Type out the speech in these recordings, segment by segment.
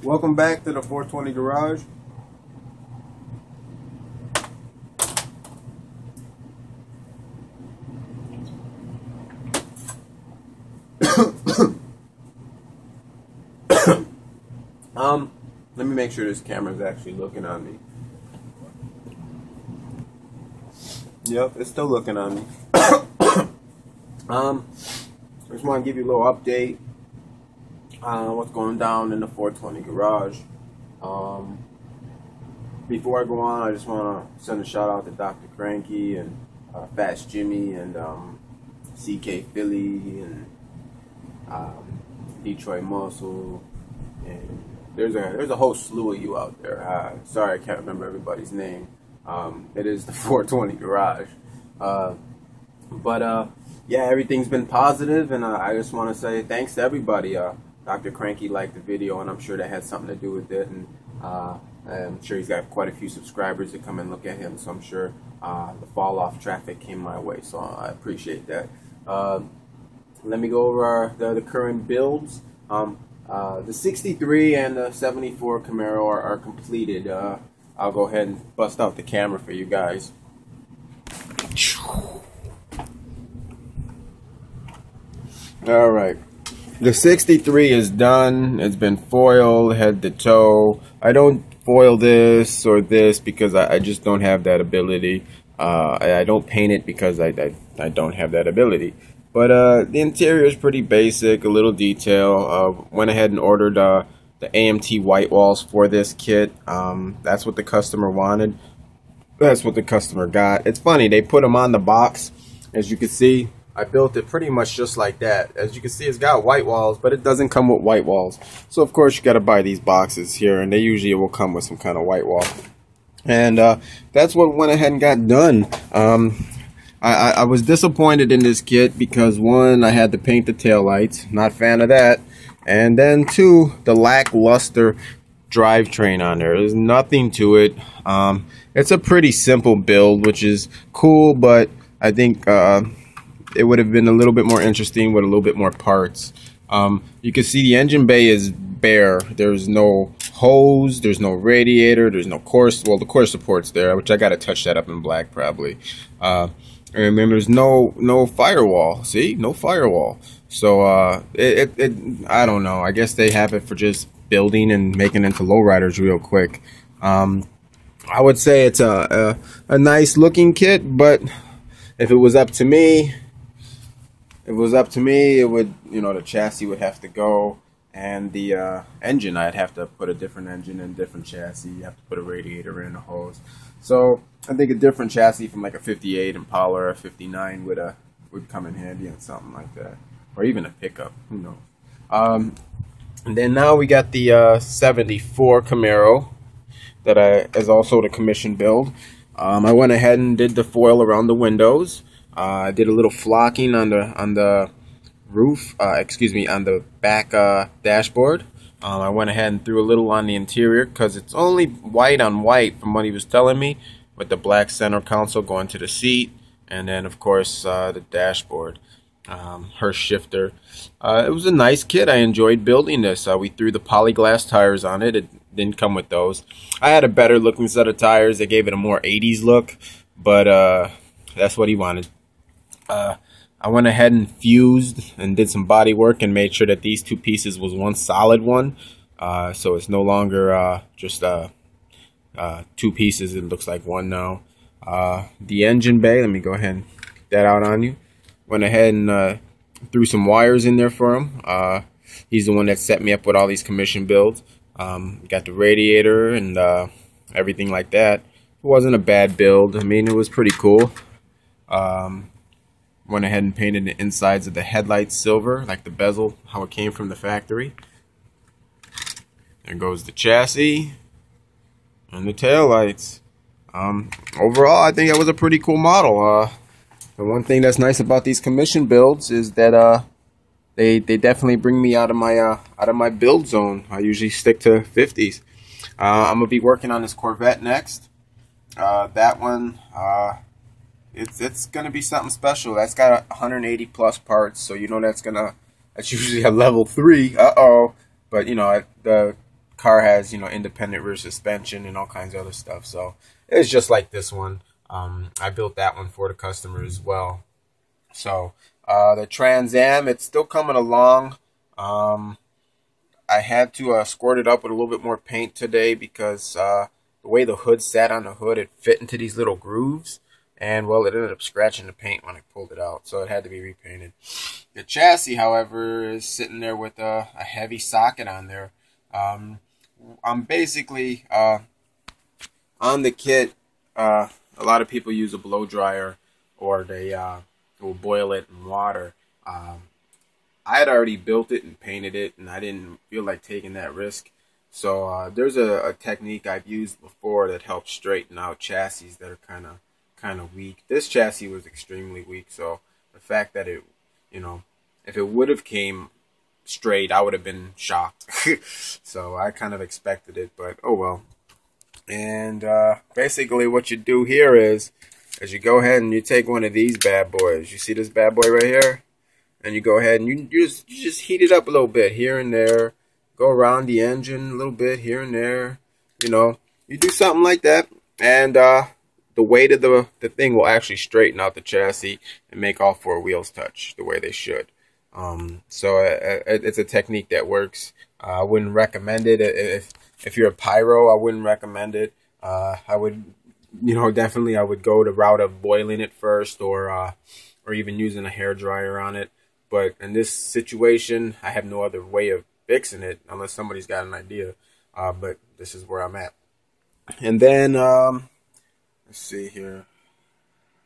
Welcome back to the 420 Garage. Let me make sure this camera's actually looking on me. Yep, it's still looking on me. I just want to give you a little update on what's going down in the 420 Garage. Before I go on, I just want to send a shout out to Dr. Cranky and Fast Jimmy and CK Philly and Detroit Muscle, and there's a whole slew of you out there. Sorry, I can't remember everybody's name. It is the 420 Garage. Yeah, everything's been positive, and I just want to say thanks to everybody. Dr. Cranky liked the video, and I'm sure that had something to do with it. And I'm sure he's got quite a few subscribers that come and look at him, so I'm sure the fall off traffic came my way, so I appreciate that. Let me go over the current builds. The 63 and the 74 Camaro are completed. I'll go ahead and bust out the camera for you guys. Alright, the 63 is done. It's been foiled head to toe. I don't foil this or this because I just don't have that ability. I don't paint it because I don't have that ability. But the interior is pretty basic, a little detail. Went ahead and ordered the AMT white walls for this kit. That's what the customer wanted. That's what the customer got. It's funny, they put them on the box. As you can see, I built it pretty much just like that. As you can see, it's got white walls, but it doesn't come with white walls. So of course you got to buy these boxes here, and they usually will come with some kind of white wall. And that's what went ahead and got done. I was disappointed in this kit because, one, I had to paint the taillights. Not a fan of that. And then, two, the lackluster drivetrain on there. There's nothing to it. It's a pretty simple build, which is cool, but I think it would have been a little bit more interesting with a little bit more parts. You can see the engine bay is bare. There's no hose, there's no radiator, there's no core. Well, the core support's there, which I got to touch that up in black probably. And then there's no firewall. See, no firewall. So I don't know. I guess they have it for just building and making into lowriders real quick. I would say it's a nice looking kit, but if it was up to me, it would, you know, the chassis would have to go, and the engine, I'd have to put a different engine in, different chassis. You have to put a radiator in, a hose. So I think a different chassis from like a 58 Impala or a 59 would come in handy on something like that, or even a pickup. Who knows? And then now we got the 74 Camaro that is also the commission build. I went ahead and did the foil around the windows. I did a little flocking on the roof, on the back dashboard. I went ahead and threw a little on the interior because it's only white on white from what he was telling me, with the black center console going to the seat, and then of course the dashboard, her shifter. It was a nice kit. I enjoyed building this. We threw the polyglass tires on it. It didn't come with those. I had a better looking set of tires. They gave it a more 80s look, but that's what he wanted. I went ahead and fused and did some body work and made sure that these two pieces was one solid one. So it's no longer just two pieces. It looks like one now. The engine bay, let me go ahead and get that out on you. Went ahead and threw some wires in there for him. He's the one that set me up with all these commission builds. Got the radiator and everything like that. It wasn't a bad build. I mean, it was pretty cool. Went ahead and painted the insides of the headlights silver, like the bezel, how it came from the factory. There goes the chassis and the taillights. Overall, I think that was a pretty cool model. The one thing that's nice about these commission builds is that they definitely bring me out of my build zone. I usually stick to 50s. I'm gonna be working on this Corvette next. That one, it's gonna be something special. That's got 180 plus parts, so you know that's usually a level 3. But you know, the car has, you know, independent rear suspension and all kinds of other stuff. So it's just like this one. I built that one for the customer as well. So the Trans Am, it's still coming along. I had to squirt it up with a little bit more paint today because the way the hood sat on the hood, it fit into these little grooves. And, well, it ended up scratching the paint when I pulled it out, so it had to be repainted. The chassis, however, is sitting there with a heavy socket on there. I'm basically, on the kit, a lot of people use a blow dryer, or they will boil it in water. I had already built it and painted it, and I didn't feel like taking that risk. So there's a technique I've used before that helps straighten out chassis that are kind of weak. This chassis was extremely weak, so the fact that it, you know, if it would have came straight, I would have been shocked. So I kind of expected it, but oh well. And basically what you do here is you go ahead and you take one of these bad boys. You see this bad boy right here? And you go ahead and you just heat it up a little bit here and there. Go around the engine a little bit here and there. You know, you do something like that, and the weight of the thing will actually straighten out the chassis and make all four wheels touch the way they should. So it's a technique that works. I wouldn't recommend it if you're a pyro. I wouldn't recommend it. I would, you know, definitely I would go the route of boiling it first, or even using a hair dryer on it. But in this situation, I have no other way of fixing it unless somebody's got an idea. But this is where I'm at. And then let's see here.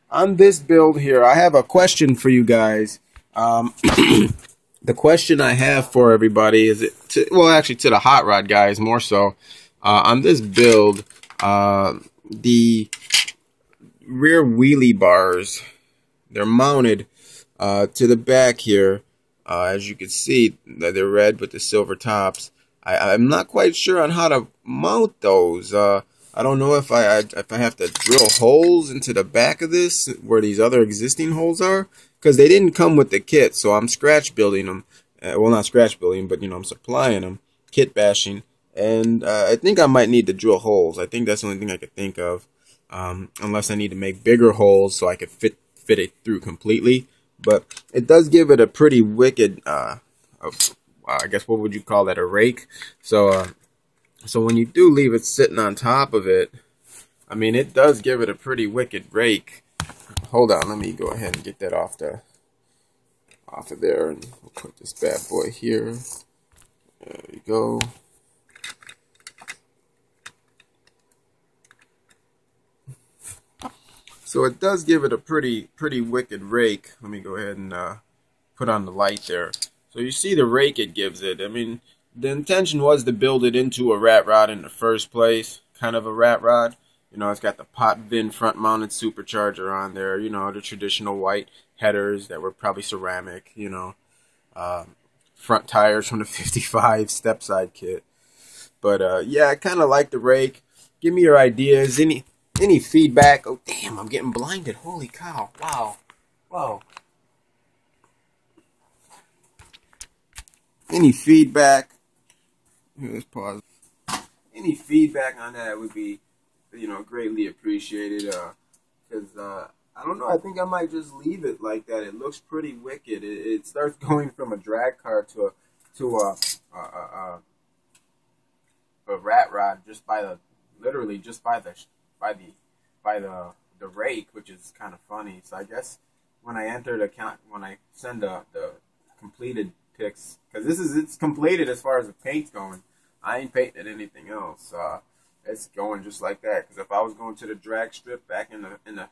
On this build here, I have a question for you guys. The question I have for everybody is, actually to the hot rod guys more so. On this build, the rear wheelie bars, they're mounted to the back here. As you can see, they're red with the silver tops. I'm not quite sure on how to mount those. I don't know if I have to drill holes into the back of this where these other existing holes are, because they didn't come with the kit, so I'm scratch building them. Well, not scratch building, but, you know, I'm supplying them, kit bashing, and I think I might need to drill holes. I think that's the only thing I could think of, unless I need to make bigger holes so I could fit it through completely. But it does give it a pretty wicked, I guess what would you call that, a rake? So when you do leave it sitting on top of it, I mean, it does give it a pretty wicked rake. Hold on, let me go ahead and get that off of there, and we'll put this bad boy here. There you go. So it does give it a pretty wicked rake. Let me go ahead and put on the light there. So you see the rake it gives it. I mean, the intention was to build it into a rat rod in the first place, kind of a rat rod. You know, it's got the pot VIN front-mounted supercharger on there. You know, the traditional white headers that were probably ceramic. You know, front tires from the '55 step side kit. But yeah, I kind of like the rake. Give me your ideas. Any feedback? Oh damn, I'm getting blinded. Holy cow! Wow, whoa. Any feedback? Here, let's pause. Any feedback on that would be, you know, greatly appreciated. Because I don't know, I think I might just leave it like that. It looks pretty wicked. It starts going from a drag car to a rat rod just by the the rake, which is kind of funny. So I guess when I send the completed pics, because it's completed as far as the paint's going. I ain't painted anything else. It's going just like that. Because if I was going to the drag strip back in the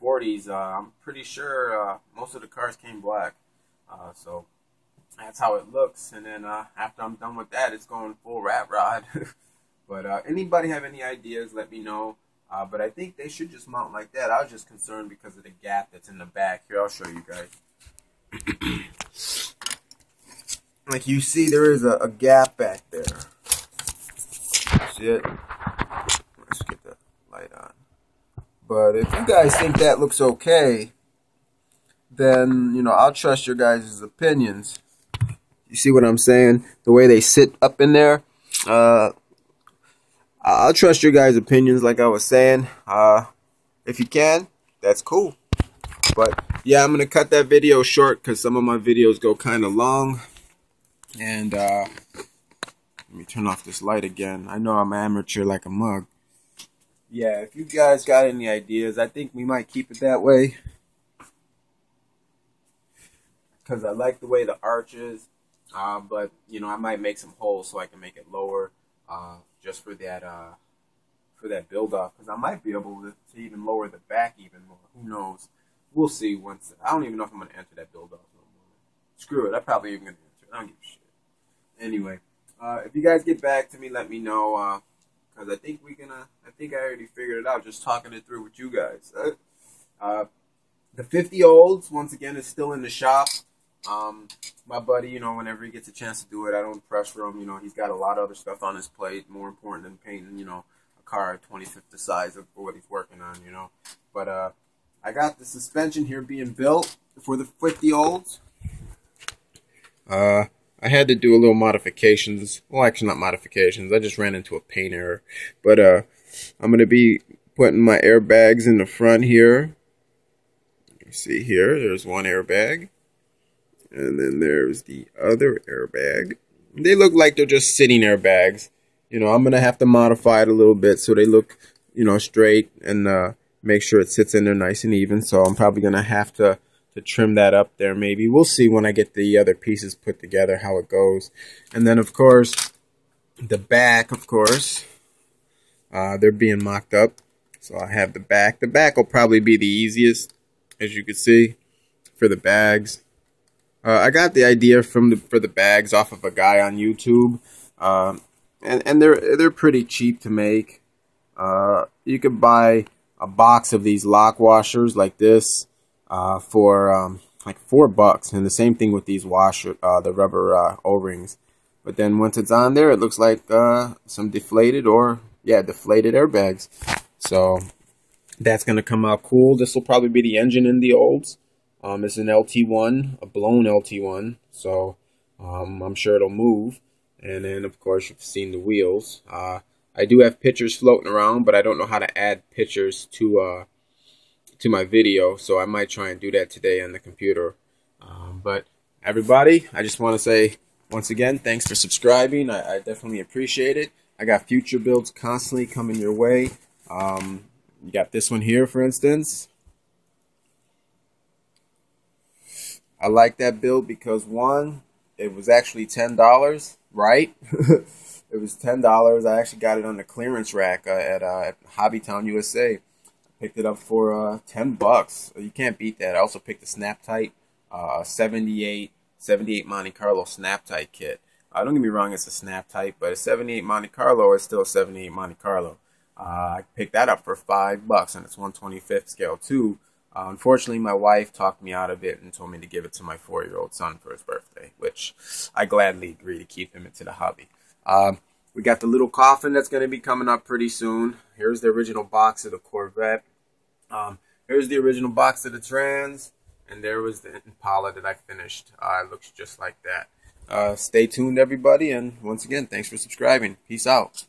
40s, I'm pretty sure most of the cars came black. So that's how it looks. And then after I'm done with that, it's going full rat rod. But anybody have any ideas? Let me know. But I think they should just mount like that. I was just concerned because of the gap that's in the back. Here, I'll show you guys. Like you see, there is a gap back there. See it? Let's get the light on. But if you guys think that looks okay, then, you know, I'll trust your guys' opinions. You see what I'm saying? The way they sit up in there. I'll trust your guys' opinions, like I was saying. If you can, that's cool. But yeah, I'm gonna cut that video short because some of my videos go kind of long. And let me turn off this light again. I know I'm amateur like a mug. Yeah, if you guys got any ideas, I think we might keep it that way. Because I like the way the arch is. But, you know, I might make some holes so I can make it lower. Just for that build-off. Because I might be able to even lower the back even more. Who knows? We'll see once. I don't even know if I'm going to enter that build-off no more. Screw it. I'm probably even going to enter it. I don't give a shit. Anyway, if you guys get back to me, let me know. Because I think I already figured it out just talking it through with you guys. The 50 olds, once again, is still in the shop. My buddy, you know, whenever he gets a chance to do it, I don't pressure him. You know, he's got a lot of other stuff on his plate, more important than painting, you know, a car 25th the size of what he's working on, you know. But I got the suspension here being built for the 50 olds. I had to do a little modifications. Well, actually not modifications. I just ran into a paint error. But I'm going to be putting my airbags in the front here. You see here, there's one airbag. And then there's the other airbag. They look like they're just sitting airbags. You know, I'm going to have to modify it a little bit so they look, you know, straight and make sure it sits in there nice and even. So I'm probably going to have to trim that up there maybe. We'll see when I get the other pieces put together how it goes. And then, of course, the back, of course, they're being mocked up. So I have the back. The back will probably be the easiest, as you can see, for the bags. I got the idea for the bags off of a guy on YouTube, and they're pretty cheap to make. You could buy a box of these lock washers like this for like $4, and the same thing with these the rubber O-rings. But then once it's on there, it looks like some deflated airbags. So that's gonna come out cool. This will probably be the engine in the olds. It's an LT1, a blown LT1, so I'm sure it'll move. And then, of course, you've seen the wheels. I do have pictures floating around, but I don't know how to add pictures to my video, so I might try and do that today on the computer. But everybody, I just want to say once again, thanks for subscribing. I definitely appreciate it. I got future builds constantly coming your way. You got this one here, for instance. I like that build because, one, it was actually $10, right? It was $10. I actually got it on the clearance rack at Hobbytown, USA. Picked it up for $10. You can't beat that. I also picked a Snap Tight 78 Monte Carlo Snap Tight kit. Don't get me wrong, it's a Snap Tight, but a 78 Monte Carlo is still a 78 Monte Carlo. I picked that up for $5, and it's 1/25th scale too. Unfortunately, my wife talked me out of it and told me to give it to my 4-year-old son for his birthday, which I gladly agree to keep him into the hobby. We got the little coffin that's going to be coming up pretty soon. Here's the original box of the Corvette. Here's the original box of the Trans. And there was the Impala that I finished. It looks just like that. Stay tuned, everybody. And once again, thanks for subscribing. Peace out.